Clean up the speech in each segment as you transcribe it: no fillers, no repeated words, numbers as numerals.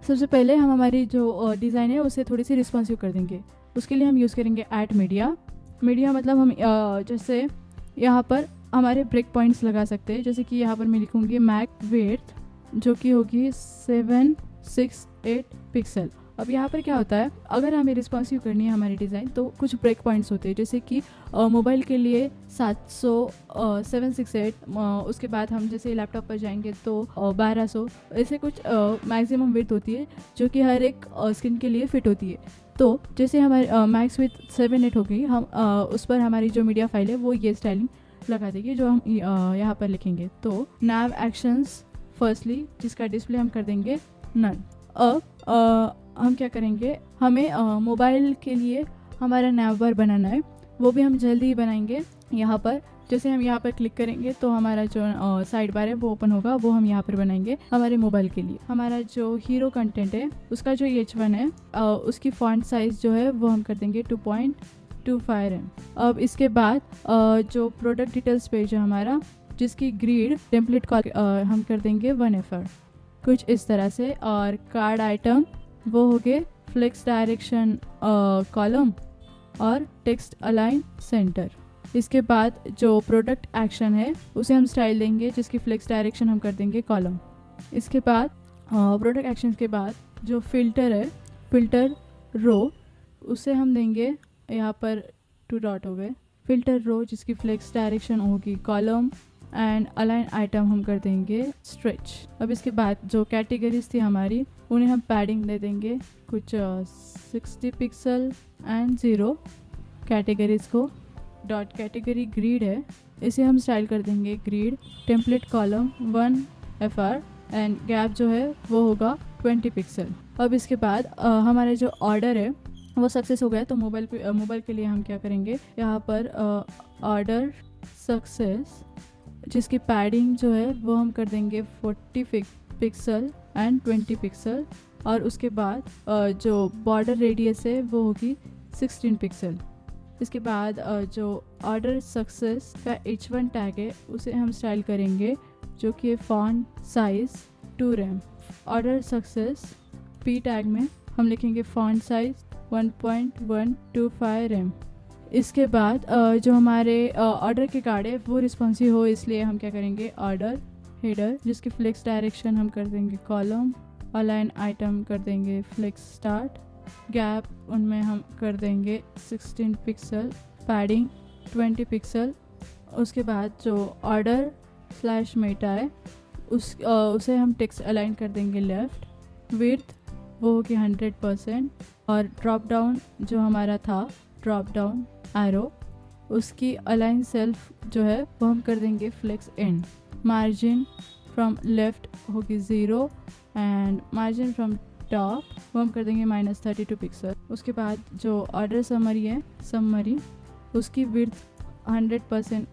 सबसे पहले हम हमारी जो डिज़ाइन है उसे थोड़ी सी रिस्पॉन्सिव कर देंगे। उसके लिए हम यूज़ करेंगे @media। मीडिया मतलब हम जैसे यहाँ पर हमारे ब्रेक पॉइंट्स लगा सकते हैं। जैसे कि यहाँ पर मैं लिखूँगी मैक विड्थ जो कि होगी 768 पिक्सल। अब यहाँ पर क्या होता है, अगर हमें रिस्पॉन्सिव करनी है हमारी डिज़ाइन तो कुछ ब्रेक पॉइंट्स होते हैं। जैसे कि मोबाइल के लिए 768, उसके बाद हम जैसे लैपटॉप पर जाएंगे तो 1200, ऐसे कुछ मैक्सिमम विड्थ होती है जो कि हर एक स्क्रीन के लिए फिट होती है। तो जैसे हमारी मैक्स विथ 7/8 हो गई, हम उस पर हमारी जो मीडिया फाइल है वो ये स्टाइलिंग लगा देगी जो हम यहाँ पर लिखेंगे। तो नैव एक्शंस फर्स्टली जिसका डिस्प्ले हम कर देंगे नन। अब हम क्या करेंगे, हमें मोबाइल के लिए हमारा नैव बार बनाना है, वो भी हम जल्दी ही बनाएंगे। यहाँ पर जैसे हम यहाँ पर क्लिक करेंगे तो हमारा जो साइड बार है वो ओपन होगा, वो हम यहाँ पर बनाएंगे हमारे मोबाइल के लिए। हमारा जो हीरो कंटेंट है उसका जो H1 है उसकी फॉन्ट साइज जो है वो हम कर देंगे 2.25 mm। अब इसके बाद जो प्रोडक्ट डिटेल्स पेज है हमारा, जिसकी ग्रिड टेम्पलेट को हम कर देंगे 1FR, कुछ इस तरह से। और कार्ड आइटम वो हो गए फ्लेक्स डायरेक्शन कॉलम और टेक्स्ट अलाइन सेंटर। इसके बाद जो प्रोडक्ट एक्शन है उसे हम स्टाइल देंगे जिसकी फ्लेक्स डायरेक्शन हम कर देंगे कॉलम। इसके बाद प्रोडक्ट एक्शन के बाद जो फिल्टर है, फिल्टर रो, उसे हम देंगे यहाँ पर 2 डॉट हो गए, फिल्टर रो जिसकी फ्लेक्स डायरेक्शन होगी कॉलम एंड अलाइन आइटम हम कर देंगे स्ट्रेच। अब इसके बाद जो कैटेगरीज थी हमारी उन्हें हम पैडिंग दे देंगे कुछ 60 पिक्सल एंड 0 कैटेगरीज को। डॉट कैटेगरी ग्रिड है, इसे हम स्टाइल कर देंगे grid template column 1FR and gap जो है वो होगा 20 पिक्सल। अब इसके बाद हमारे जो ऑर्डर है वो सक्सेस हो गया, तो मोबाइल के लिए हम क्या करेंगे, यहाँ पर ऑर्डर सक्सेस जिसकी पैडिंग जो है वो हम कर देंगे 40 पिक्सल एंड 20 पिक्सल। और उसके बाद जो बॉर्डर रेडियस है वो होगी 16 पिक्सल। इसके बाद जो ऑर्डर सक्सेस का H1 टैग है उसे हम स्टाइल करेंगे जो कि font size 2 rem। Order success P tag में हम लिखेंगे फॉन्ट साइज 1.125 rem। इसके बाद जो हमारे ऑर्डर के कार्ड है वो रिस्पॉन्सिव हो, इसलिए हम क्या करेंगे ऑर्डर हेडर जिसकी फ्लेक्स डायरेक्शन हम कर देंगे कॉलम, अलाइन आइटम कर देंगे फ्लेक्स स्टार्ट, गैप उनमें हम कर देंगे 16 पिक्सल, पैडिंग 20 पिक्सल। उसके बाद जो ऑर्डर स्लैश मेटा है उसे हम टेक्स्ट अलाइन कर देंगे लेफ़्ट, विड्थ वो होगी 100%। और ड्रॉप डाउन जो हमारा था ड्रॉप डाउन एरो, उसकी अलाइन सेल्फ जो है वो हम कर देंगे flex end. Margin from left होगी 0 एंड मार्जिन फ्रॉम टॉप वो हम कर देंगे -32 पिक्सल। उसके बाद जो ऑर्डर समरी है, समरी उसकी विड्थ 100%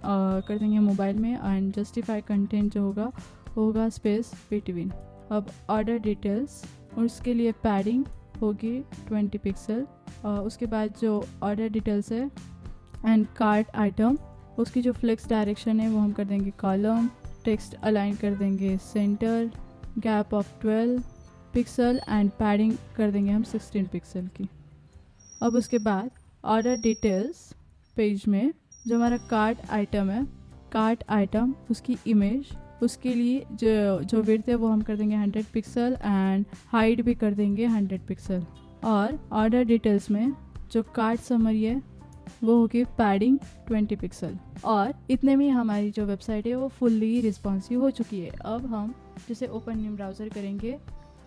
कर देंगे मोबाइल में एंड जस्टिफाई कंटेंट जो होगा वो होगा स्पेस बिटवीन। अब ऑर्डर डिटेल्स, उसके लिए पैडिंग होगी 20 पिक्सल। उसके बाद जो ऑर्डर डिटेल्स है एंड कार्ट आइटम, उसकी जो फ्लेक्स डायरेक्शन है वो हम कर देंगे कॉलम, टेक्स्ट अलाइन कर देंगे centre, gap of 12 pixel and padding कर देंगे हम 16 पिक्सल की। अब उसके बाद ऑर्डर डिटेल्स पेज में जो हमारा कार्ट आइटम है, कार्ट आइटम उसकी इमेज, उसके लिए जो विड्थ है वो हम कर देंगे 100 पिक्सल एंड हाइट भी कर देंगे 100 पिक्सल। और ऑर्डर डिटेल्स में जो कार्ट समरी है वो होगी पैडिंग 20 पिक्सल। और इतने में हमारी जो वेबसाइट है वो फुल्ली रिस्पॉन्सिव हो चुकी है। अब हम जैसे ओपन न्यू ब्राउज़र करेंगे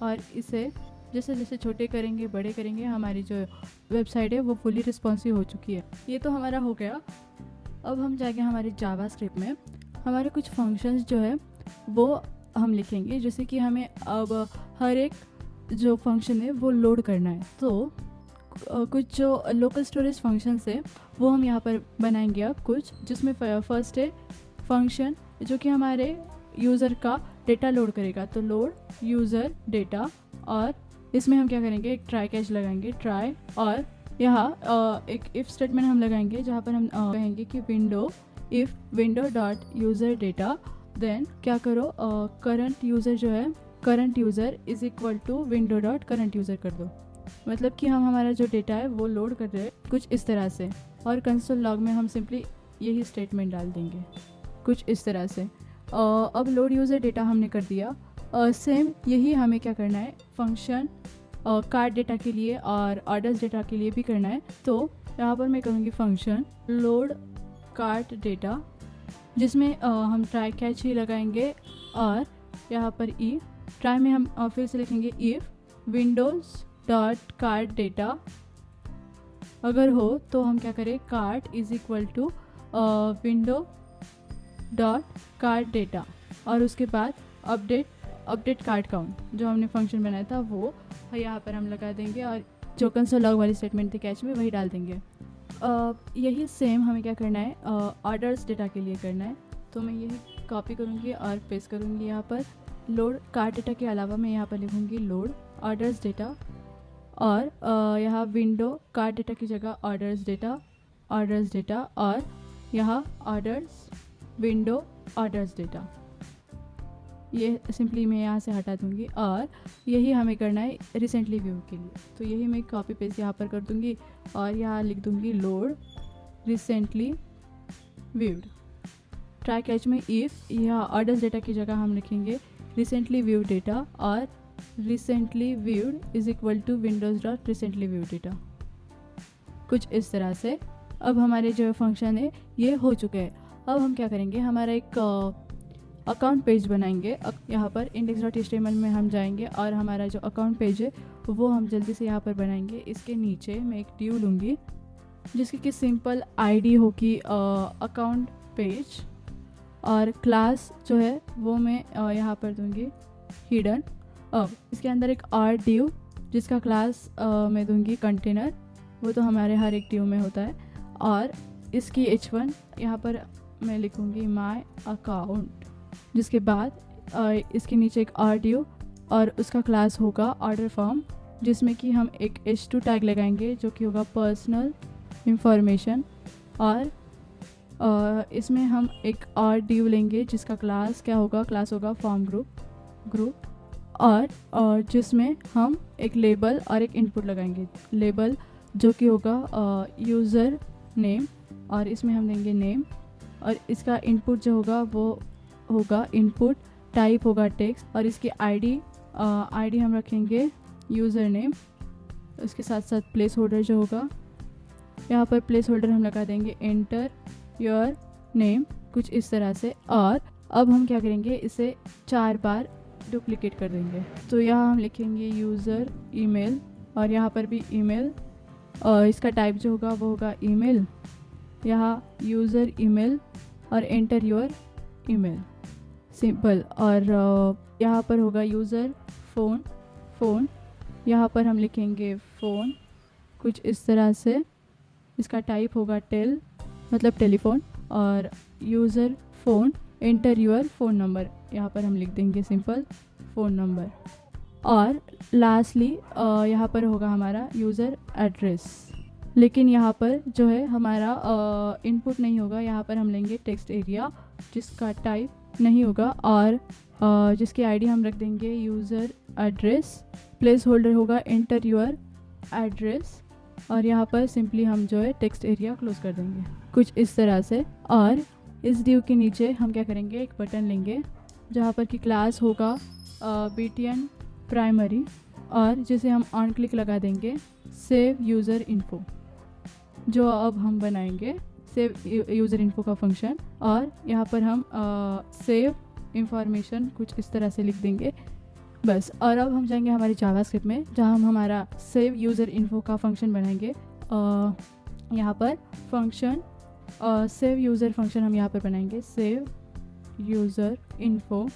और इसे जैसे जैसे छोटे करेंगे बड़े करेंगे, हमारी जो वेबसाइट है वो फुल्ली रिस्पॉन्सिव हो चुकी है। ये तो हमारा हो गया। अब हम जाएंगे हमारे जावास्क्रिप्ट में, हमारे कुछ फंक्शंस जो है वो हम लिखेंगे। जैसे कि हमें अब हर एक जो फंक्शन है वो लोड करना है, तो कुछ जो लोकल स्टोरेज फंक्शंस है वो हम यहाँ पर बनाएंगे अब कुछ, जिसमें फर्स्ट है फंक्शन जो कि हमारे यूज़र का डेटा लोड करेगा। तो लोड यूज़र डेटा, और इसमें हम क्या करेंगे, एक ट्राई कैच लगाएंगे ट्राई, और यहाँ एक इफ़ स्टेटमेंट हम लगाएंगे जहाँ पर हम कहेंगे कि window if window dot user data, then क्या करो करंट यूज़र जो है current user is equal to window dot current user कर दो। मतलब कि हम हमारा जो डेटा है वो लोड कर रहे हैं कुछ इस तरह से, और कंसोल लॉग में हम सिंपली यही स्टेटमेंट डाल देंगे कुछ इस तरह से। अब लोड यूज़र डेटा हमने कर दिया। सेम यही हमें क्या करना है, फंक्शन कार्ड डेटा के लिए और ऑर्डर्स डेटा के लिए भी करना है। तो यहाँ पर मैं करूँगी फंक्शन लोड कार्ड डेटा, जिसमें हम ट्राई कैच ही लगाएंगे, और यहाँ पर ई ट्राई में हम फिर से लिखेंगे if windows dot card data अगर हो तो हम क्या करें, card is equal to window dot card data, और उसके बाद अपडेट कार्ड काउंट जो हमने फंक्शन बनाया था वो यहाँ पर हम लगा देंगे, और जो कंसोल लॉग वाली स्टेटमेंट थी कैच में वही डाल देंगे। यही सेम हमें क्या करना है, ऑर्डर्स डेटा के लिए करना है। तो मैं यही कॉपी करूँगी और पेस्ट करूँगी यहाँ पर। लोड कार्ड डेटा के अलावा मैं यहाँ पर लिखूँगी लोड ऑर्डर्स डेटा, और यहाँ विंडो कार्ड डेटा की जगह ऑर्डर्स डेटा, और यहाँ ऑर्डर्स विंडो ऑर्डर्स डेटा, ये सिंपली मैं यहाँ से हटा दूँगी। और यही हमें करना है रिसेंटली व्यू के लिए। तो यही मैं कॉपी पेस्ट यहाँ पर कर दूँगी और यहाँ लिख दूँगी load recently viewed. Try catch में इफ़ यहाँ ऑर्डर्स डेटा की जगह हम लिखेंगे रिसेंटली व्यू डेटा, और recently viewed is equal to windows dot recently view data, कुछ इस तरह से। अब हमारे जो फंक्शन है ये हो चुके हैं। अब हम क्या करेंगे, हमारा एक अकाउंट पेज बनाएंगे। यहाँ पर index.html में हम जाएंगे और हमारा जो अकाउंट पेज है वो हम जल्दी से यहाँ पर बनाएंगे। इसके नीचे मैं एक ड्यू लूँगी जिसकी कि सिंपल आईडी होगी अकाउंट पेज, और क्लास जो है वो मैं यहाँ पर दूँगी हिडन। अब इसके अंदर एक और ड्यू जिसका क्लास मैं दूँगी कंटेनर, वो तो हमारे हर एक ड्यू में होता है। और इसकी h1 यहाँ पर मैं लिखूँगी माय अकाउंट, जिसके बाद इसके नीचे एक और ड्यू और उसका क्लास होगा ऑर्डर फॉर्म, जिसमें कि हम एक h2 टैग लगाएंगे जो कि होगा पर्सनल इंफॉर्मेशन। और इसमें हम एक और ड्यू लेंगे जिसका क्लास क्या होगा, क्लास होगा फॉर्म ग्रुप, और जिसमें हम एक लेबल और एक इनपुट लगाएंगे। लेबल जो कि होगा यूज़र नेम, और इसमें हम देंगे नेम, और इसका इनपुट जो होगा वो होगा इनपुट, टाइप होगा टेक्स्ट, और इसकी आईडी हम रखेंगे यूज़र नेम। उसके साथ साथ प्लेस होल्डर जो होगा, यहाँ पर प्लेस होल्डर हम लगा देंगे एंटर योर नेम, कुछ इस तरह से। और अब हम क्या करेंगे, इसे 4 बार डुप्लिकेट कर देंगे। तो यहाँ हम लिखेंगे यूज़र ईमेल, और यहाँ पर भी ईमेल, और इसका टाइप जो होगा वो होगा ईमेल, यहाँ यूज़र ईमेल और एंटर योर ईमेल, सिंपल। और यहाँ पर होगा यूज़र फ़ोन, यहाँ पर हम लिखेंगे फ़ोन, कुछ इस तरह से। इसका टाइप होगा टेल, मतलब टेलीफोन, और user phone enter your phone number, यहाँ पर हम लिख देंगे सिंपल फ़ोन नंबर। और लास्टली यहाँ पर होगा हमारा यूज़र एड्रेस, लेकिन यहाँ पर जो है हमारा इनपुट नहीं होगा। यहाँ पर हम लेंगे टेक्स्ट एरिया जिसका टाइप नहीं होगा, और जिसकी आईडी हम रख देंगे यूज़र एड्रेस, प्लेस होल्डर होगा एंटर योर एड्रेस, और यहाँ पर सिंपली हम जो है टेक्स्ट एरिया क्लोज कर देंगे, कुछ इस तरह से। और इस ड्यू के नीचे हम क्या करेंगे, एक बटन लेंगे जहाँ पर कि क्लास होगा BTN प्राइमरी, और जिसे हम ऑन क्लिक लगा देंगे सेव यूज़र इन्फो, जो अब हम बनाएंगे सेव यूज़र इन्फो का फंक्शन। और यहाँ पर हम सेव इंफॉर्मेशन कुछ इस तरह से लिख देंगे बस। और अब हम जाएंगे हमारी जावास्क्रिप्ट में, जहाँ हम हमारा सेव यूज़र इन्फो का फंक्शन बनाएंगे। यहाँ पर फंक्शन सेव यूज़र फंक्शन हम यहाँ पर बनाएंगे सेव यूज़र इन्फो,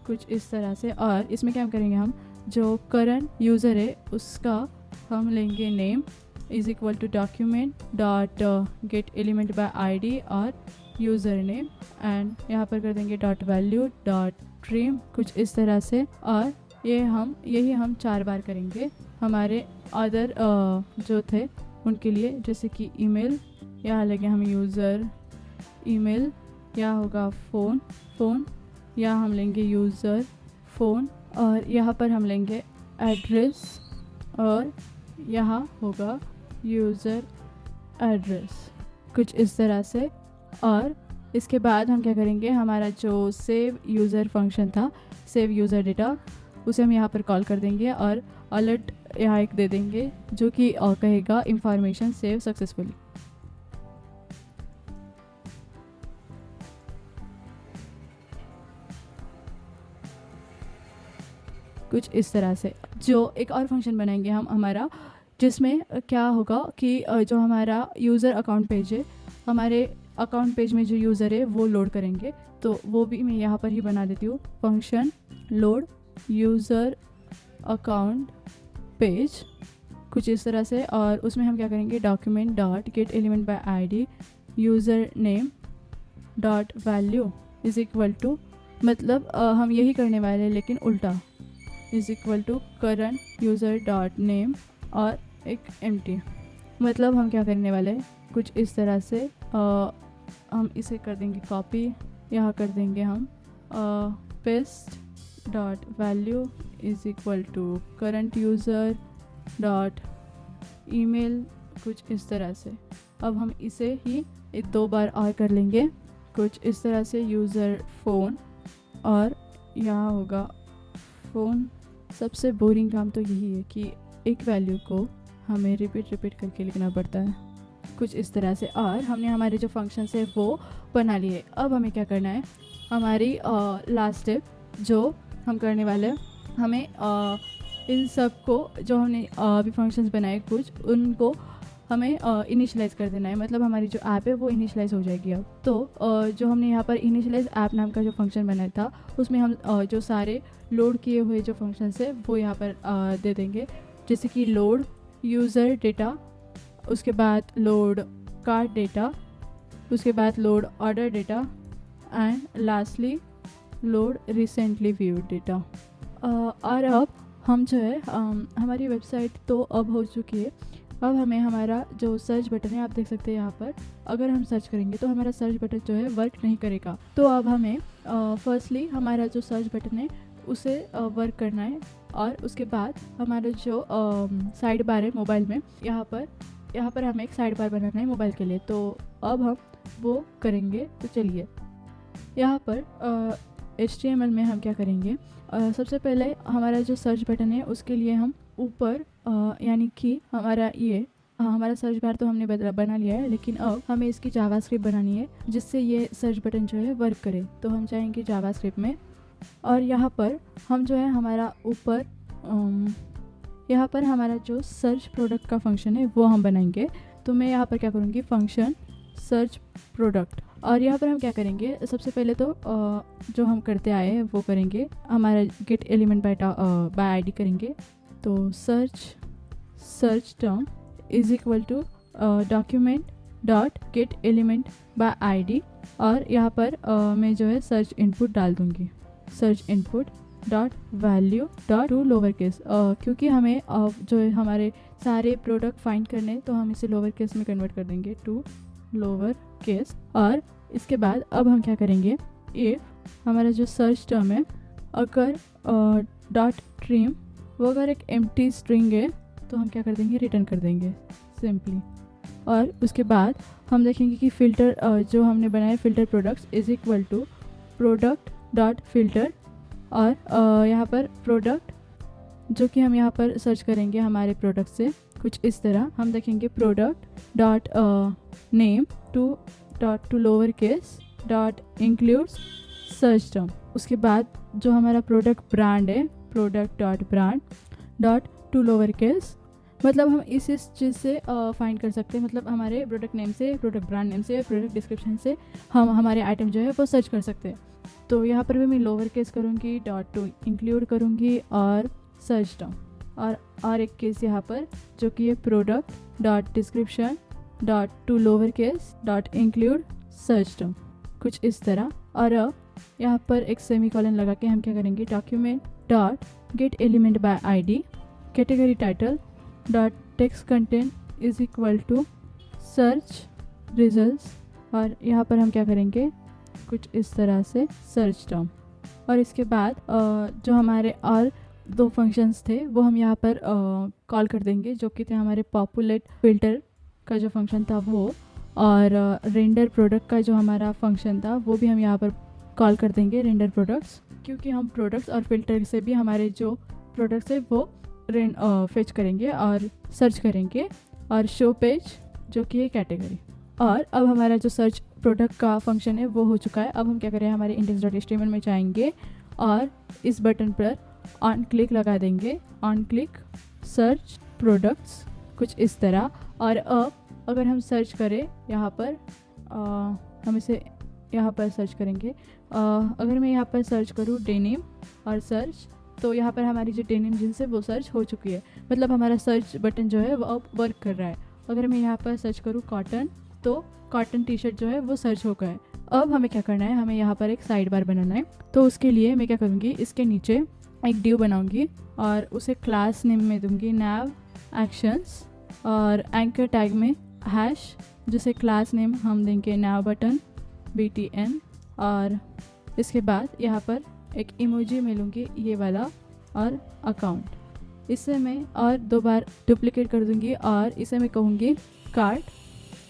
कुछ इस तरह से। और इसमें क्या करेंगे, हम जो करंट यूज़र है उसका हम लेंगे name is equal to document dot get element by ID और यूज़र नेम, एंड यहाँ पर कर देंगे डॉट वैल्यू डॉट ट्रिम, कुछ इस तरह से। और यही हम 4 बार करेंगे हमारे अदर जो थे उनके लिए, जैसे कि ईमेल, यहाँ लगे हम यूज़र ईमेल, यहाँ होगा फ़ोन, यहाँ हम लेंगे यूज़र फ़ोन और यहाँ पर हम लेंगे एड्रेस और यहाँ होगा यूज़र एड्रेस, कुछ इस तरह से। और इसके बाद हम क्या करेंगे, हमारा जो सेव यूज़र फंक्शन था, सेव यूज़र डेटा, उसे हम यहाँ पर कॉल कर देंगे और अलर्ट यहाँ एक दे देंगे जो कि कहेगा इंफॉर्मेशन सेव सक्सेसफुली। कुछ इस तरह से। जो एक और फंक्शन बनाएंगे हम हमारा, जिसमें क्या होगा कि जो हमारा यूज़र अकाउंट पेज है, हमारे अकाउंट पेज में जो यूज़र है वो लोड करेंगे, तो वो भी मैं यहाँ पर ही बना देती हूँ। Function load user account page, कुछ इस तरह से। और उसमें हम क्या करेंगे, document dot get element by ID user name dot value is equal to, मतलब हम यही करने वाले हैं लेकिन उल्टा, is equal to current user dot name और एक एम्प्टी। मतलब हम क्या करने वाले हैं, कुछ इस तरह से। हम इसे कर देंगे कॉपी, यहाँ कर देंगे हम paste dot value is equal to current user dot email, कुछ इस तरह से। अब हम इसे ही एक 2 बार और कर लेंगे, कुछ इस तरह से। यूज़र फ़ोन और यहाँ होगा फ़ोन। सबसे बोरिंग काम तो यही है कि एक वैल्यू को हमें रिपीट करके लिखना पड़ता है, कुछ इस तरह से। और हमने हमारे जो फंक्शंस है वो बना लिए। अब हमें क्या करना है, हमारी लास्ट स्टेप जो हम करने वाले हैं, हमें इन सब को जो हमने अभी फंक्शंस बनाए कुछ, उनको हमें इनिशियलाइज़ कर देना है। मतलब हमारी जो ऐप है वो इनिशियलाइज़ हो जाएगी अब। तो जो हमने यहाँ पर इनिशियलाइज़ ऐप नाम का जो फंक्शन बनाया था, उसमें हम जो सारे लोड किए हुए जो फंक्शंस है वो यहाँ पर दे देंगे, जैसे कि लोड यूज़र डेटा, उसके बाद लोड कार्ड डेटा, उसके बाद load order data and lastly load recently viewed data. और अब हम जो है हमारी वेबसाइट तो अब हो चुकी है। अब हमें हमारा जो सर्च बटन है, आप देख सकते हैं यहाँ पर, अगर हम सर्च करेंगे तो हमारा सर्च बटन जो है वर्क नहीं करेगा। तो अब हमें फर्स्टली हमारा जो सर्च बटन है उसे वर्क करना है। और उसके बाद हमारा जो साइड बार है मोबाइल में, यहाँ पर हमें एक साइड बार बनाना है मोबाइल के लिए। तो अब हम वो करेंगे। तो चलिए, यहाँ पर HTML में हम क्या करेंगे, सबसे पहले हमारा जो सर्च बटन है उसके लिए हम ऊपर यानी कि हमारा सर्च बार तो हमने बना लिया है, लेकिन अब हमें इसकी जावास्क्रिप्ट बनानी है जिससे ये सर्च बटन जो है वर्क करे। तो हम जाएंगे जावास्क्रिप्ट में और यहाँ पर हम जो है हमारा ऊपर यहाँ पर हमारा जो सर्च प्रोडक्ट का फंक्शन है वो हम बनाएंगे। तो मैं यहाँ पर क्या करूँगी, फंक्शन सर्च प्रोडक्ट। और यहाँ पर हम क्या करेंगे, सबसे पहले तो जो हम करते आए हैं वो करेंगे, हमारा गेट एलिमेंट बाय आईडी करेंगे। तो search term is equal to document dot get element by ID. और यहाँ पर मैं जो है सर्च इनपुट डाल दूँगी, search input dot value dot to lower case, क्योंकि हमें जो है हमारे सारे प्रोडक्ट फाइंड करने, तो हम इसे लोअर केस में कन्वर्ट कर देंगे टू लोअर केस। और इसके बाद अब हम क्या करेंगे, इफ़ हमारा जो सर्च टर्म है अगर डॉट ट्रिम वो अगर एक एम्प्टी स्ट्रिंग है तो हम क्या कर देंगे, रिटर्न कर देंगे सिंपली। और उसके बाद हम देखेंगे कि फ़िल्टर जो हमने बनाया filter products is equal to product dot filter. और यहाँ पर प्रोडक्ट जो कि हम यहाँ पर सर्च करेंगे हमारे प्रोडक्ट से, कुछ इस तरह हम देखेंगे product dot name to lower case dot includes search term. उसके बाद जो हमारा प्रोडक्ट ब्रांड है, product dot brand dot to lower case, मतलब हम इस चीज़ से फाइंड कर सकते हैं, मतलब हमारे प्रोडक्ट नेम से, प्रोडक्ट ब्रांड नेम से, प्रोडक्ट डिस्क्रिप्शन से हम हमारे आइटम जो है वो सर्च कर सकते हैं। तो यहाँ पर भी मैं लोअर केस करूँगी, डॉट टू इंक्लूड करूँगी और सर्च टर्म। और एक केस यहाँ पर जो कि ये product dot description dot to lower case dot include search term, कुछ इस तरह। और अब यहाँ पर एक सेमीकोलन लगा के हम क्या करेंगे, document dot get element by ID category title dot text content is equal to search results. और यहाँ पर हम क्या करेंगे, कुछ इस तरह से सर्च टर्म। और इसके बाद जो हमारे और 2 फंक्शंस थे वो हम यहाँ पर कॉल कर देंगे, जो कि थे हमारे पॉपुलेट फिल्टर का जो फंक्शन था वो, और रेंडर प्रोडक्ट का जो हमारा फंक्शन था वो भी हम यहाँ पर कॉल कर देंगे, रेंडर प्रोडक्ट्स, क्योंकि हम प्रोडक्ट्स और फिल्टर से भी हमारे जो प्रोडक्ट्स है वो फेच करेंगे और सर्च करेंगे, और शो पेज जो कि है कैटेगरी। और अब हमारा जो सर्च प्रोडक्ट का फंक्शन है वो हो चुका है। अब हम क्या करें, हमारे index.html में जाएंगे और इस बटन पर ऑन क्लिक लगा देंगे, ऑन क्लिक सर्च प्रोडक्ट्स, कुछ इस तरह। और अब अगर हम सर्च करें यहाँ पर, हम इसे यहाँ पर सर्च करेंगे। अगर मैं यहाँ पर सर्च करूँ डेनिम और सर्च, तो यहाँ पर हमारी जो डेनिम जींस है वो सर्च हो चुकी है, मतलब हमारा सर्च बटन जो है वो अब वर्क कर रहा है। अगर मैं यहाँ पर सर्च करूँ कॉटन, तो कॉटन टी शर्ट जो है वो सर्च हो गया है। अब हमें क्या करना है, हमें यहाँ पर एक साइड बार बनाना है। तो उसके लिए मैं क्या करूँगी, इसके नीचे एक ड्यू बनाऊँगी और उसे क्लास नेम में दूँगी nav actions, और एंकर टैग में हैश, जिसे क्लास नेम हम देंगे nav button btn, और इसके बाद यहाँ पर एक इमोजी में लूँगी ये वाला, और अकाउंट। इसे मैं और 2 बार डुप्लिकेट कर दूँगी और इसे मैं कहूँगी कार्ड।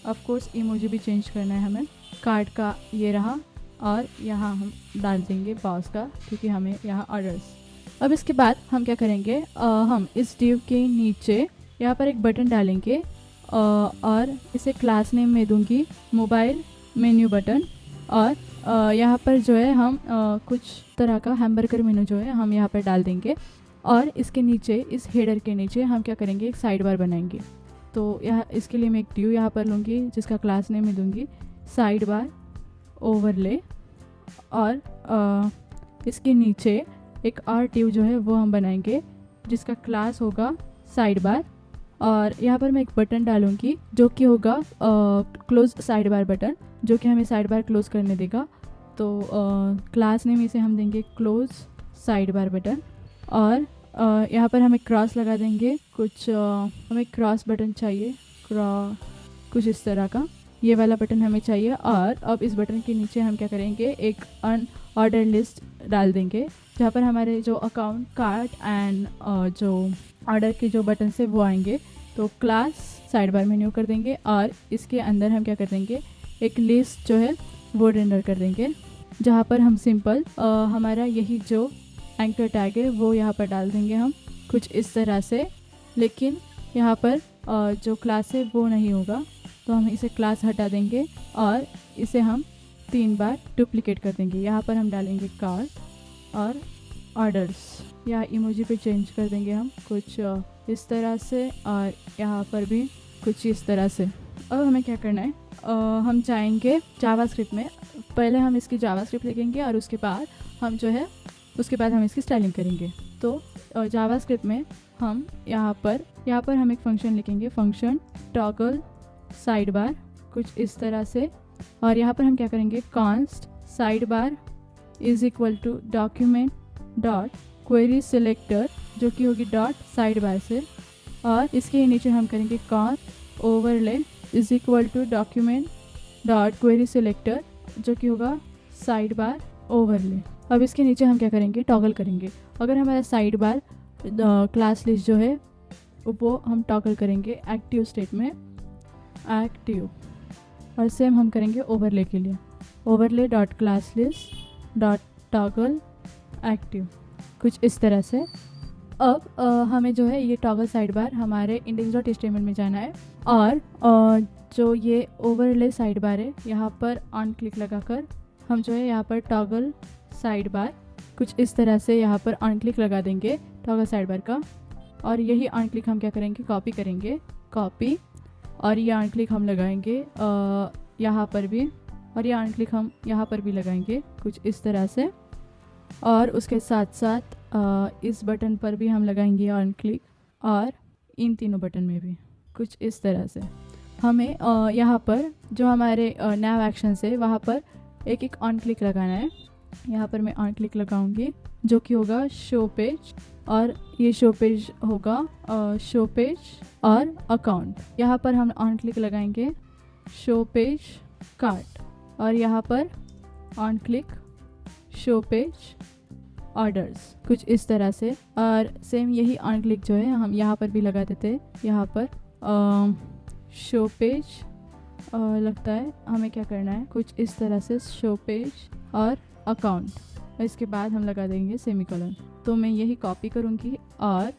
ऑफ कोर्स इमोजी भी चेंज करना है हमें। कार्ड का ये रहा, और यहाँ हम डाल देंगे पॉज का, क्योंकि हमें यहाँ ऑर्डर्स। अब इसके बाद हम क्या करेंगे, हम इस डिव के नीचे यहाँ पर एक बटन डालेंगे और इसे क्लास नेम में दूंगी मोबाइल मेन्यू बटन, और यहाँ पर जो है हम कुछ तरह का हैमबर्गर मेनू जो है हम यहाँ पर डाल देंगे। और इसके नीचे, इस हेडर के नीचे हम क्या करेंगे, एक साइड बार बनाएंगे। तो यहाँ इसके लिए मैं एक ड्यू यहाँ पर लूँगी जिसका क्लास नेम में दूँगी साइड बार ओवरले, और इसके नीचे एक और ड्यू जो है वो हम बनाएंगे जिसका क्लास होगा साइड बार, और यहाँ पर मैं एक बटन डालूँगी जो कि होगा क्लोज साइड बार बटन, जो कि हमें साइड बार क्लोज करने देगा। तो क्लास नेम इसे हम देंगे क्लोज साइड बार बटन, और यहाँ पर हमें क्रॉस लगा देंगे, कुछ हमें क्रॉस बटन चाहिए, कुछ इस तरह का ये वाला बटन हमें चाहिए। और अब इस बटन के नीचे हम क्या करेंगे, एक अनऑर्डर लिस्ट डाल देंगे जहाँ पर हमारे जो अकाउंट, कार्ड एंड जो ऑर्डर के जो बटन से वो आएंगे। तो क्लास साइड बार मेन्यू कर देंगे, और इसके अंदर हम क्या कर देंगे, एक लिस्ट जो है वो रेंडर कर देंगे, जहाँ पर हम सिंपल हमारा यही जो एंकर टैग है वो यहाँ पर डाल देंगे हम, कुछ इस तरह से। लेकिन यहाँ पर जो क्लास है वो नहीं होगा, तो हम इसे क्लास हटा देंगे और इसे हम 3 बार डुप्लिकेट कर देंगे। यहाँ पर हम डालेंगे कार्ड और ऑर्डर्स, या इमोजी पे चेंज कर देंगे हम कुछ इस तरह से, और यहाँ पर भी कुछ इस तरह से। अब हमें क्या करना है, हम जाएंगे जावास्क्रिप्ट में। पहले हम इसकी जावास्क्रिप्ट लिखेंगे और उसके बाद हम जो है हम इसकी स्टाइलिंग करेंगे। तो जावास्क्रिप्ट में हम यहाँ पर हम एक फंक्शन लिखेंगे, फंक्शन टॉगल साइड बार, कुछ इस तरह से। और यहाँ पर हम क्या करेंगे, const sidebar is equal to document dot query selector, जो कि होगी डॉट साइड बार से, और इसके नीचे हम करेंगे const overlay is equal to document dot query selector, जो कि होगा साइड बार ओवरले। अब इसके नीचे हम क्या करेंगे, टॉगल करेंगे। अगर हमारा साइड बार क्लास लिस्ट जो है वो हम टॉगल करेंगे एक्टिव स्टेट में, एक्टिव, और सेम हम करेंगे ओवरले के लिए, overlay dot class list dot toggle active, कुछ इस तरह से। अब हमें जो है ये टॉगल साइड बार हमारे index.html में जाना है, और जो ये ओवरले साइड बार है यहाँ पर ऑन क्लिक लगाकर हम जो है यहाँ पर टॉगल साइड बार, कुछ इस तरह से यहाँ पर ऑन क्लिक लगा देंगे टॉगल साइड बार का। और यही ऑन क्लिक हम क्या करेंगे, कॉपी करेंगे, कॉपी, और ये ऑन क्लिक हम लगाएंगे यहाँ पर भी, और ये ऑन क्लिक हम यहाँ पर भी लगाएंगे, कुछ इस तरह से। और उसके साथ साथ इस बटन पर भी हम लगाएंगे ऑन क्लिक, और इन तीनों बटन में भी कुछ इस तरह से। हमें यहाँ पर जो हमारे nav एक्शंस है वहाँ पर एक एक ऑन क्लिक लगाना है। यहाँ पर मैं ऑन क्लिक लगाऊंगी जो कि होगा शो पेज, और ये शो पेज होगा शो पेज और अकाउंट। यहाँ पर हम ऑन क्लिक लगाएंगे शो पेज कार्ट, और यहाँ पर on click show page orders, कुछ इस तरह से। और सेम यही ऑन क्लिक जो है हम यहाँ पर भी लगा देते हैं। यहाँ पर शो पेज लगता है हमें क्या करना है, कुछ इस तरह से शो पेज और अकाउंट, और इसके बाद हम लगा देंगे सेमीकोलन। तो मैं यही कॉपी करूँगी और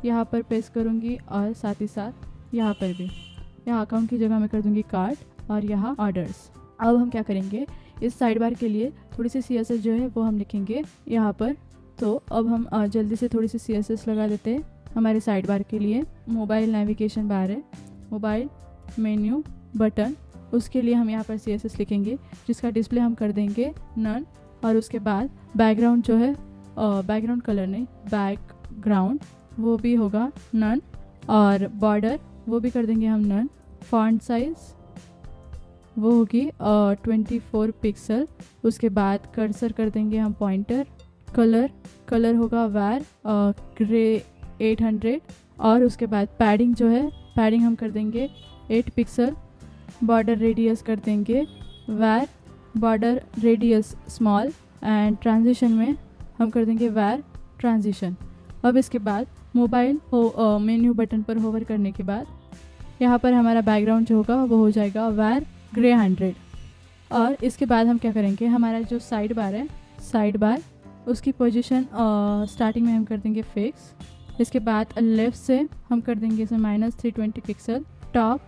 यहाँ पर पेस्ट करूँगी, और साथ ही साथ यहाँ पर भी, यहाँ अकाउंट की जगह मैं कर दूँगी कार्ट और यहाँ ऑर्डर्स। अब हम क्या करेंगे, इस साइड बार के लिए थोड़ी सी CSS जो है वो हम लिखेंगे यहाँ पर। तो अब हम जल्दी से थोड़ी सी CSS लगा देते हैं हमारे साइड बार के लिए। मोबाइल नेविगेशन बार है, मोबाइल मेन्यू बटन, उसके लिए हम यहाँ पर CSS लिखेंगे, जिसका डिस्प्ले हम कर देंगे नन। और उसके बाद बैकग्राउंड जो है, बैकग्राउंड कलर नहीं, बैकग्राउंड वो भी होगा नन, और बॉर्डर वो भी कर देंगे हम नन। फॉन्ट साइज़ वो होगी 24 पिक्सल। उसके बाद कर्सर कर देंगे हम पॉइंटर। कलर होगा वैर ग्रे 800, और उसके बाद पैडिंग जो है, पैडिंग हम कर देंगे 8 पिक्सल। बॉर्डर रेडियस कर देंगे वैर border radius small, and transition में हम कर देंगे वैर ट्रांजिशन। अब इसके बाद मोबाइल मेन्यू बटन पर होवर करने के बाद यहाँ पर हमारा बैकग्राउंड जो होगा वो हो जाएगा वैर ग्रे 100। और इसके बाद हम क्या करेंगे, हमारा जो साइड बार है, साइड बार उसकी पोजीशन स्टार्टिंग में हम कर देंगे फिक्स। इसके बाद लेफ़्ट से हम कर देंगे इसे -320 पिक्सल। टॉप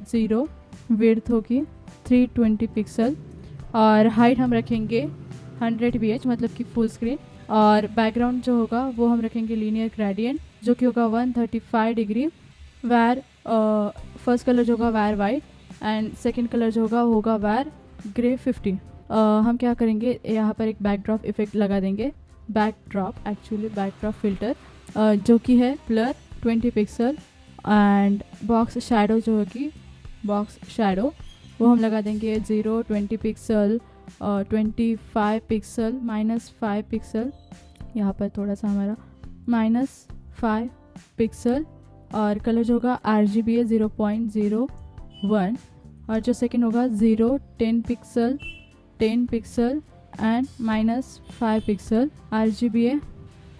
0, विड्थ होगी 320 पिक्सल, और हाइट हम रखेंगे 100 ph, मतलब कि फुल स्क्रीन। और बैकग्राउंड जो होगा वो हम रखेंगे लीनियर ग्रेडियंट, जो कि होगा 135 डिग्री। वैर फर्स्ट कलर जो होगा वैर वाइट, एंड सेकंड कलर जो होगा वैर ग्रे 50। हम क्या करेंगे, यहाँ पर एक बैकड्रॉप इफेक्ट लगा देंगे, बैकड्रॉप फिल्टर, जो कि है blur 20 pixel. And box shadow जो होगी, बॉक्स शैडो वो हम लगा देंगे 0, 20 पिक्सल, 25 पिक्सल, -5 पिक्सल। यहाँ पर थोड़ा सा हमारा -5 पिक्सल। और कलर जो होगा RGB है 0.01, और जो सेकंड होगा 0, 10 pixel, 10 pixel and -5 pixel. RGB है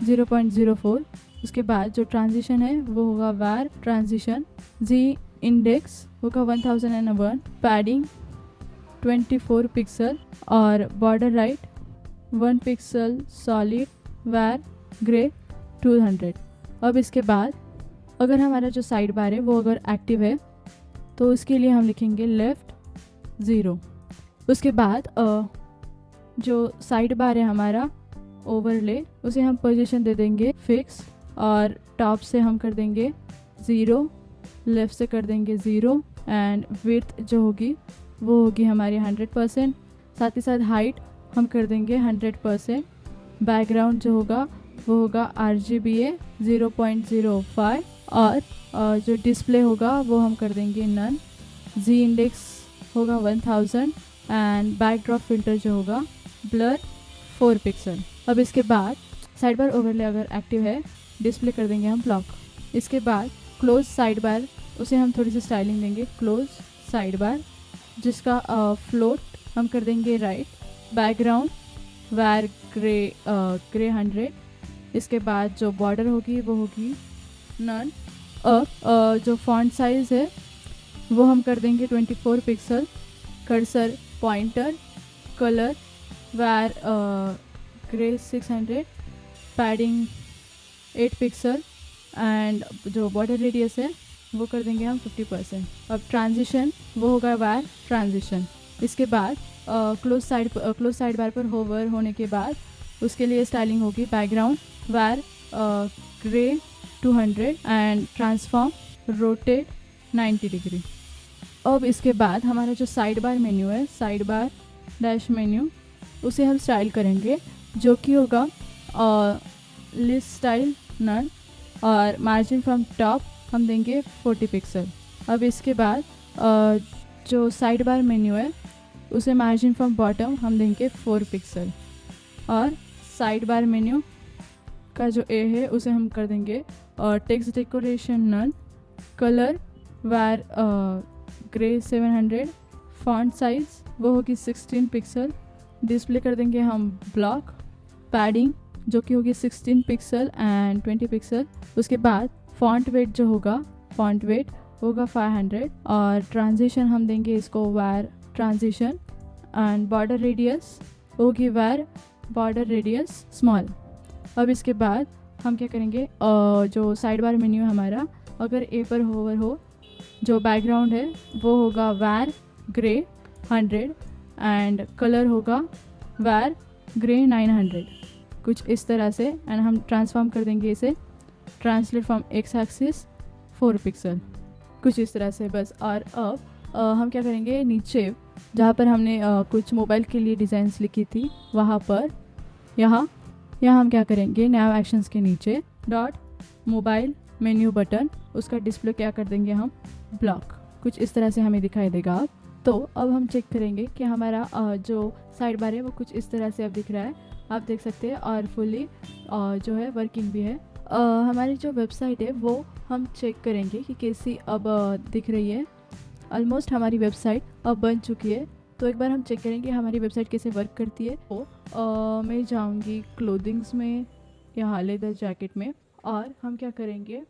0.04। उसके बाद जो ट्रांजिशन है वो होगा वैर ट्रांजिशन। जी इंडेक्स होगा 1001, पैडिंग 24 पिक्सल, और बॉर्डर राइट 1 पिक्सल सॉलिड, वैर ग्रे 200। अब इसके बाद अगर हमारा जो साइड बार है वो अगर एक्टिव है तो उसके लिए हम लिखेंगे लेफ़्ट 0। उसके बाद जो साइड बार है हमारा ओवरले, उसे हम पोजीशन दे देंगे फिक्स, और टॉप से हम कर देंगे 0, लेफ़्ट से कर देंगे 0, एंड विड्थ जो होगी वो होगी हमारी 100%। साथ ही साथ हाइट हम कर देंगे 100%। बैकग्राउंड जो होगा वो होगा RGBA 0.05, और जो डिस्प्ले होगा वो हम कर देंगे नन। जी इंडेक्स होगा 1000, एंड बैकड्रॉप फिल्टर जो होगा ब्लर 4 पिक्सल। अब इसके बाद साइड बार ओवरले अगर एक्टिव है, डिस्प्ले कर देंगे हम ब्लॉक। इसके बाद क्लोज साइड बार, उसे हम थोड़ी सी स्टाइलिंग देंगे, क्लोज साइड बार, जिसका फ्लोट हम कर देंगे राइट। बैकग्राउंड वैर ग्रे 100। इसके बाद जो बॉर्डर होगी वो होगी नन। अब जो फॉन्ट साइज़ है वो हम कर देंगे 24 पिक्सल। कर्सर पॉइंटर, कलर वैर ग्रे 600, पैडिंग 8 पिक्सल, एंड जो बॉर्डर रेडियस है वो कर देंगे हम 50%। अब ट्रांजिशन वो होगा वैर ट्रांजिशन। इसके बाद क्लोज साइड बार पर होवर होने के बाद उसके लिए स्टाइलिंग होगी बैकग्राउंड वैर grey 200, and transform rotate 90 degree. अब इसके बाद हमारा जो साइड बार मेन्यू है, साइड बार डैश मेन्यू, उसे हम स्टाइल करेंगे, जो कि होगा लिस्ट स्टाइल नन, और मार्जिन फ्रॉम टॉप हम देंगे 40 पिक्सल। अब इसके बाद जो साइड बार मेन्यू है उसे मार्जिन फ्रॉम बॉटम हम देंगे 4 पिक्सल, और साइड बार मेन्यू का जो ए है उसे हम कर देंगे टेक्स्ट डेकोरेशन नन। कलर वैर ग्रे 700, फॉन्ट साइज वो होगी 16 पिक्सल, डिस्प्ले कर देंगे हम ब्लॉक। पैडिंग जो कि होगी 16 पिक्सल एंड 20 पिक्सल। उसके बाद फॉन्ट वेट जो होगा, फॉन्ट वेट होगा 500 और ट्रांजिशन हम देंगे इसको wire transition and border radius होगी वायर बॉर्डर रेडियस स्मॉल। अब इसके बाद हम क्या करेंगे, जो साइड बार मेन्यू है हमारा, अगर ए पर होवर हो, जो बैकग्राउंड है वो होगा वायर ग्रे 100 एंड कलर होगा वायर ग्रे 900, कुछ इस तरह से। एंड हम ट्रांसफॉर्म कर देंगे इसे translate from x axis 4 pixel, कुछ इस तरह से बस। और अब हम क्या करेंगे, नीचे जहाँ पर हमने कुछ मोबाइल के लिए डिज़ाइंस लिखी थी वहाँ पर यहाँ हम क्या करेंगे, नैव एक्शंस के नीचे डॉट मोबाइल मेन्यू बटन, उसका डिस्प्ले क्या कर देंगे हम ब्लॉक, कुछ इस तरह से हमें दिखाई देगा। अब तो अब हम चेक करेंगे कि हमारा जो साइड बार है वो कुछ इस तरह से अब दिख रहा है, आप देख सकते हैं। और फुली जो है वर्किंग भी है। हमारी जो वेबसाइट है वो हम चेक करेंगे कि कैसी अब दिख रही है। ऑलमोस्ट हमारी वेबसाइट अब बन चुकी है, तो एक बार हम चेक करेंगे हमारी वेबसाइट कैसे वर्क करती है। तो मैं जाऊंगी क्लोथिंग्स में या लेदर जैकेट में, और हम क्या करेंगे,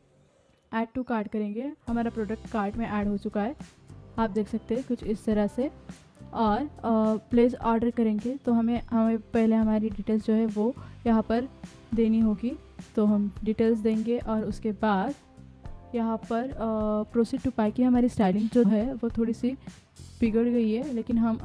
ऐड टू कार्ट करेंगे। हमारा प्रोडक्ट कार्ट में ऐड हो चुका है, आप देख सकते हैं कुछ इस तरह से। और प्लेस ऑर्डर करेंगे तो हमें पहले हमारी डिटेल्स जो है वो यहाँ पर देनी होगी, तो हम डिटेल्स देंगे। और उसके बाद यहाँ पर प्रोसीड टू पाई की हमारी स्टाइलिंग जो है वो थोड़ी सी बिगड़ गई है, लेकिन हम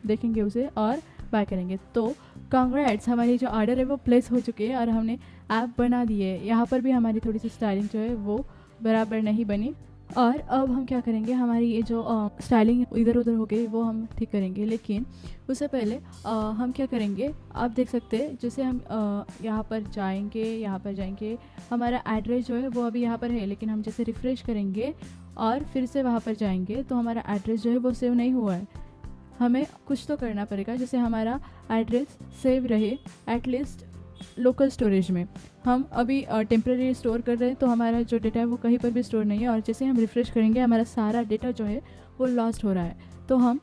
देखेंगे उसे और बाय करेंगे। तो कांग्रेट्स, हमारी जो ऑर्डर है वो प्लेस हो चुकी है और हमने ऐप बना दी है। यहाँ पर भी हमारी थोड़ी सी स्टाइलिंग जो है वो बराबर नहीं बनी। और अब हम क्या करेंगे, हमारी ये जो स्टाइलिंग इधर उधर हो गई वो हम ठीक करेंगे, लेकिन उससे पहले हम क्या करेंगे, आप देख सकते हैं जैसे हम यहाँ पर जाएंगे, हमारा एड्रेस जो है वो अभी यहाँ पर है, लेकिन हम जैसे रिफ़्रेश करेंगे और फिर से वहाँ पर जाएंगे तो हमारा एड्रेस जो है वो सेव नहीं हुआ है। हमें कुछ तो करना पड़ेगा जैसे हमारा एड्रेस सेव रहे एटलीस्ट लोकल स्टोरेज में। हम अभी टेम्प्रेरी स्टोर कर रहे हैं तो हमारा जो डेटा है वो कहीं पर भी स्टोर नहीं है, और जैसे हम रिफ़्रेश करेंगे हमारा सारा डेटा जो है वो लॉस्ट हो रहा है। तो हम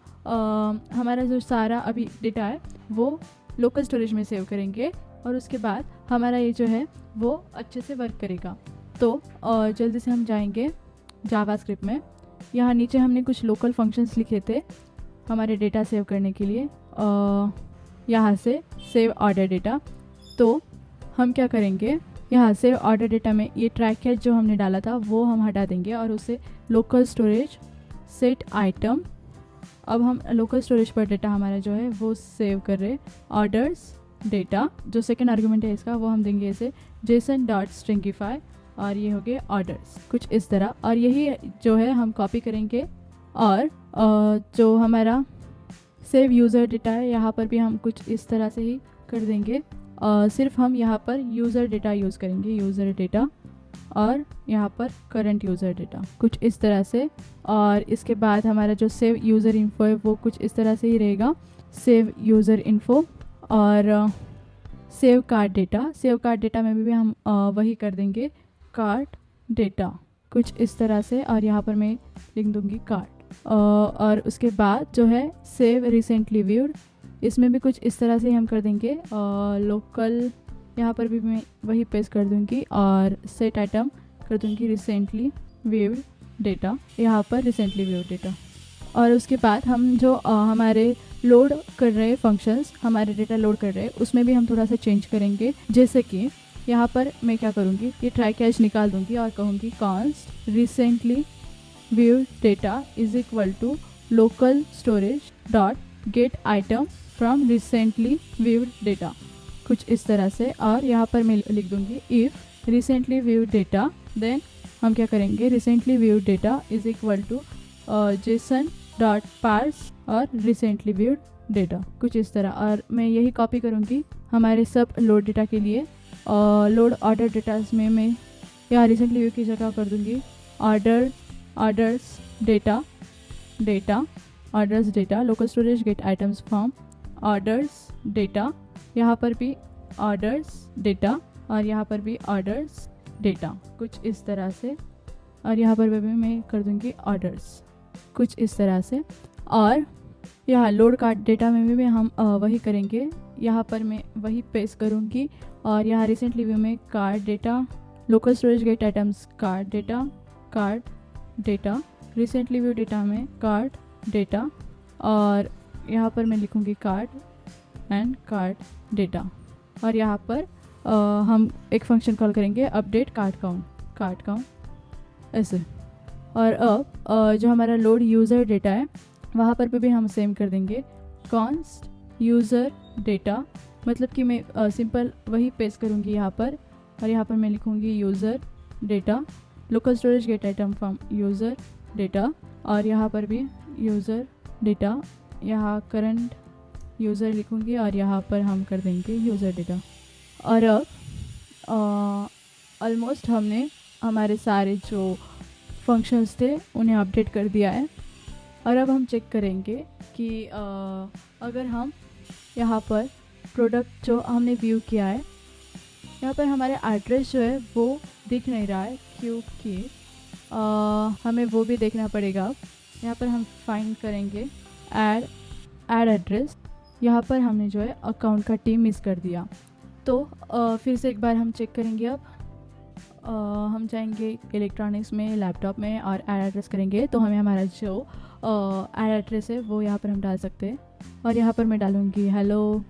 हमारा जो सारा अभी डेटा है वो लोकल स्टोरेज में सेव करेंगे और उसके बाद हमारा ये जो है वो अच्छे से वर्क करेगा। तो जल्दी से हम जाएंगे जावास्क्रिप्ट में। यहाँ नीचे हमने कुछ लोकल फंक्शंस लिखे थे हमारे डेटा सेव करने के लिए, यहाँ से सेव ऑर्डर डेटा। तो हम क्या करेंगे, यहाँ से ऑर्डर डेटा में ये ट्रैक कैच जो हमने डाला था वो हम हटा देंगे और उसे लोकल स्टोरेज सेट आइटम, अब हम लोकल स्टोरेज पर डेटा हमारा जो है वो सेव कर रहे। ऑर्डर्स डेटा जो सेकंड आर्गुमेंट है इसका वो हम देंगे इसे json.stringify और ये हो गए ऑर्डर्स, कुछ इस तरह। और यही जो है हम कॉपी करेंगे और जो हमारा सेव यूज़र डेटा है यहाँ पर भी हम कुछ इस तरह से ही कर देंगे। सिर्फ हम यहाँ पर यूज़र डेटा यूज़ करेंगे, यूज़र डेटा, और यहाँ पर करंट यूज़र डेटा, कुछ इस तरह से। और इसके बाद हमारा जो सेव यूज़र इन्फो है वो कुछ इस तरह से ही रहेगा, सेव यूज़र इन्फो। और save card data, save card data में भी हम वही कर देंगे कार्ड डेटा, कुछ इस तरह से। और यहाँ पर मैं लिख दूँगी कार्ड। और उसके बाद जो है सेव रिसेंटली व्यूड, इसमें भी कुछ इस तरह से हम कर देंगे लोकल, यहाँ पर भी मैं वही पेस्ट कर दूँगी और सेट आइटम कर दूँगी रिसेंटली व्यूड डेटा, यहाँ पर रिसेंटली व्यूड डेटा। और उसके बाद हम जो हमारे लोड कर रहे फंक्शंस, हमारे डेटा लोड कर रहे हैं उसमें भी हम थोड़ा सा चेंज करेंगे। जैसे कि यहाँ पर मैं क्या करूँगी, ये ट्राई कैच निकाल दूँगी और कहूँगी const recently viewed data is equal to local storage dot get item from recently viewed data, कुछ इस तरह से। और यहाँ पर मैं लिख दूँगी if recently viewed data, then हम क्या करेंगे, recently viewed data is equal to JSON dot parse और रिसेंटली व्यूड डेटा, कुछ इस तरह। और मैं यही कॉपी करूँगी हमारे सब लोड डेटा के लिए। लोड ऑर्डर डेटास में मैं यहाँ रिसेंटली व्यू की जगह कर दूँगी orders data orders data local storage get items from orders data, यहाँ पर भी ऑर्डर्स डेटा और यहाँ पर भी ऑर्डर्स डेटा, कुछ इस तरह से। और यहाँ पर भी मैं कर दूँगी ऑर्डर्स, कुछ इस तरह से। और यहाँ लोड कार्ड डेटा में भी हम वही करेंगे। यहाँ पर मैं वही पेस्ट करूँगी और यहाँ रिसेंटली व्यू में card data, local storage get items card data, recently view data में कार्ड डेटा, और यहाँ पर मैं लिखूँगी कार्ड एंड कार्ड डेटा, और यहाँ पर हम एक फंक्शन कॉल करेंगे अपडेट कार्ड काउंट ऐसे। और अब जो हमारा लोड यूज़र डेटा है वहाँ पर भी हम सेम कर देंगे कॉन्स्ट यूज़र डेटा, मतलब कि मैं सिंपल वही पेस्ट करूँगी यहाँ पर, और यहाँ पर मैं लिखूँगी user data, local storage gate item from user data, और यहाँ पर भी यूज़र डेटा, यहाँ करंट यूज़र लिखूँगी और यहाँ पर हम कर देंगे यूज़र डेटा। और अब ऑलमोस्ट हमने हमारे सारे जो फंक्शंस थे उन्हें अपडेट कर दिया है। और अब हम चेक करेंगे कि अगर हम यहाँ पर प्रोडक्ट जो हमने व्यू किया है, यहाँ पर हमारे एड्रेस जो है वो दिख नहीं रहा है, क्योंकि हमें वो भी देखना पड़ेगा। यहाँ पर हम फाइंड करेंगे ऐड एड्रेस, यहाँ पर हमने जो है अकाउंट का टी मिस कर दिया। तो फिर से एक बार हम चेक करेंगे। अब हम जाएंगे इलेक्ट्रॉनिक्स में, लैपटॉप में, और ऐड एड्रेस करेंगे तो हमें हमारा जो ऐड एड्रेस है वो यहाँ पर हम डाल सकते हैं। और यहाँ पर मैं डालूँगी हेलो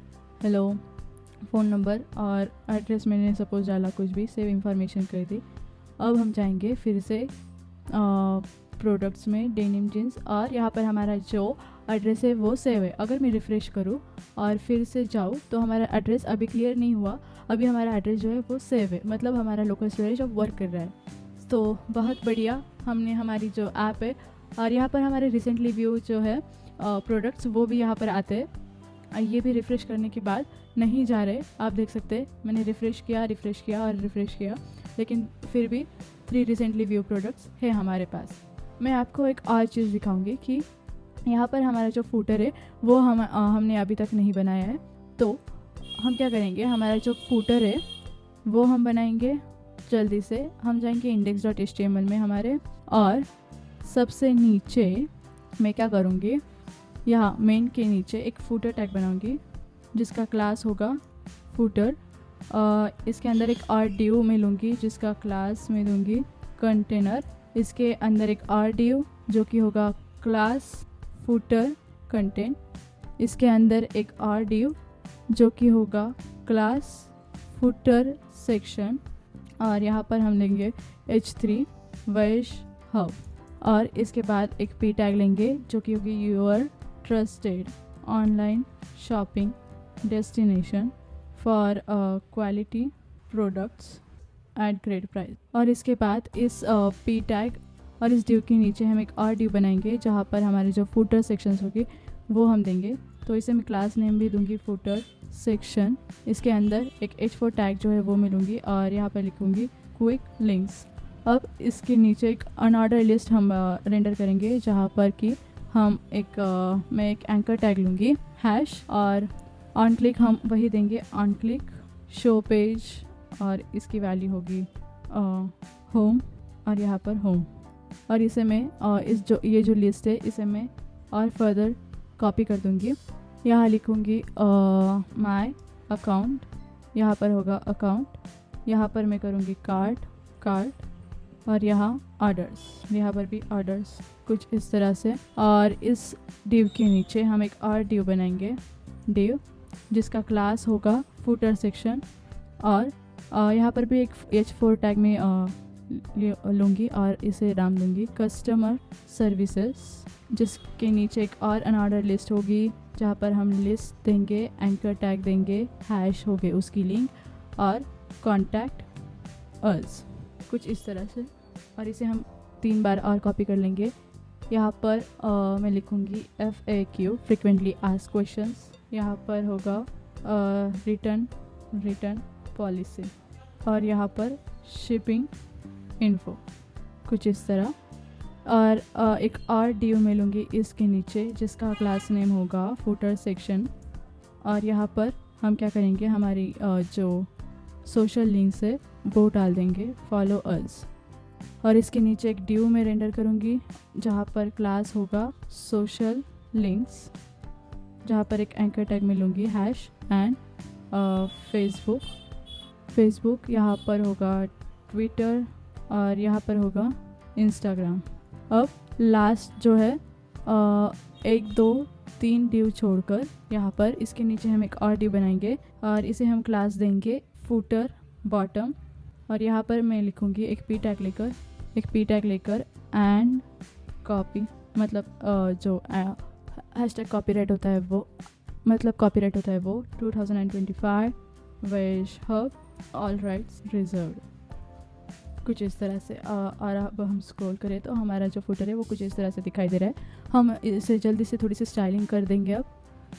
फ़ोन नंबर, और एड्रेस मैंने सपोज़ डाला कुछ भी, सेव इंफॉर्मेशन कर दी। अब हम जाएंगे फिर से प्रोडक्ट्स में, डेनिम जीन्स, और यहाँ पर हमारा जो एड्रेस है वो सेव है। अगर मैं रिफ़्रेश करूँ और फिर से जाऊँ तो हमारा एड्रेस अभी क्लियर नहीं हुआ, अभी हमारा एड्रेस जो है वो सेव है, मतलब हमारा लोकल स्टोरेज अब वर्क कर रहा है। तो बहुत बढ़िया, हमने हमारी जो ऐप है, और यहाँ पर हमारे रिसेंटली व्यू जो है प्रोडक्ट्स वो भी यहाँ पर आते हैं। ये भी रिफ़्रेश करने के बाद नहीं जा रहे, आप देख सकते हैं। मैंने रिफ़्रेश किया, लेकिन फिर भी 3 रिसेंटली व्यू प्रोडक्ट्स है हमारे पास। मैं आपको एक और चीज़ दिखाऊंगी कि यहाँ पर हमारा जो फूटर है वो हमने अभी तक नहीं बनाया है। तो हम क्या करेंगे, हमारा जो फूटर है वो हम बनाएंगे जल्दी से। हम जाएंगे index.html में हमारे, और सबसे नीचे मैं क्या करूँगी, यहाँ मेन के नीचे एक फूटर टैग बनाऊँगी जिसका क्लास होगा फूटर। इसके अंदर एक और डिव में लूँगी जिसका क्लास में दूँगी कंटेनर। इसके अंदर एक और डिव जो कि होगा क्लास फूटर कंटेंट। इसके अंदर एक और डिव जो कि होगा क्लास फूटर सेक्शन, और यहाँ पर हम लेंगे h3 वैश हब, और इसके बाद एक p टैग लेंगे जो कि होगी your trusted online shopping destination for quality products at great price. और इसके बाद इस p टैग और इस डिव के नीचे हम एक और डिव बनाएंगे जहाँ पर हमारे जो फूटर सेक्शंस होगी वो हम देंगे। तो इसे मैं क्लास नेम भी दूंगी फूटर सेक्शन। इसके अंदर एक h4 टैग जो है वो मिलूँगी, और यहाँ पर लिखूँगी क्विक लिंक्स। अब इसके नीचे एक अनऑर्डर लिस्ट हम रेंडर करेंगे जहाँ पर कि हम मैं एक एंकर टैग लूँगी हैश, और ऑन क्लिक हम वही देंगे ऑन क्लिक शो पेज, और इसकी वैल्यू होगी होम, और यहाँ पर होम। और इसे मैं ये जो लिस्ट है इसे मैं और फर्दर कॉपी कर दूँगी। यहाँ लिखूँगी माय अकाउंट, यहाँ पर होगा अकाउंट, यहाँ पर मैं करूँगी कार्ड, और यहाँ ऑर्डर्स, यहाँ पर भी ऑर्डर्स, कुछ इस तरह से। और इस डिव के नीचे हम एक और डिव बनाएंगे, डिव जिसका क्लास होगा फूटर सेक्शन, और यहाँ पर भी एक h4 टैग में लूँगी और इसे नाम दूँगी कस्टमर सर्विसेज, जिसके नीचे एक और अनऑर्डर लिस्ट होगी जहाँ पर हम लिस्ट देंगे, एंकर टैग देंगे, हैश हो गए उसकी लिंक, और कॉन्टैक्ट अस, कुछ इस तरह से। और इसे हम 3 बार और कॉपी कर लेंगे। यहाँ पर मैं लिखूँगी FAQ फ्रिक्वेंटली आस्क्ड क्वेश्चंस, यहाँ पर होगा रिटर्न पॉलिसी, और यहाँ पर शिपिंग इन्फो, कुछ इस तरह। और एक और डिव में लूँगी इसके नीचे जिसका क्लास नेम होगा फूटर सेक्शन, और यहाँ पर हम क्या करेंगे, हमारी जो सोशल लिंक्स है वो डाल देंगे फॉलो अस। और इसके नीचे एक डिव में रेंडर करूँगी जहाँ पर क्लास होगा सोशल लिंक्स, जहाँ पर एक एंकर टैग में लूँगी हैश एंड फेसबुक, यहाँ पर होगा ट्विटर और यहाँ पर होगा इंस्टाग्राम। अब लास्ट जो है 1 2 3 डिव छोड़कर यहाँ पर इसके नीचे हम एक और डिव बनाएंगे और इसे हम क्लास देंगे फुटर बॉटम, और यहाँ पर मैं लिखूँगी एक पी टैग लेकर एंड कॉपी, मतलब जो हैशटैग कॉपीराइट होता है वो 2025 wish hub all rights reserved, कुछ इस तरह से। और अब हम स्क्रॉल करें तो हमारा जो फुटर है वो कुछ इस तरह से दिखाई दे रहा है। हम इसे जल्दी से थोड़ी सी स्टाइलिंग कर देंगे अब।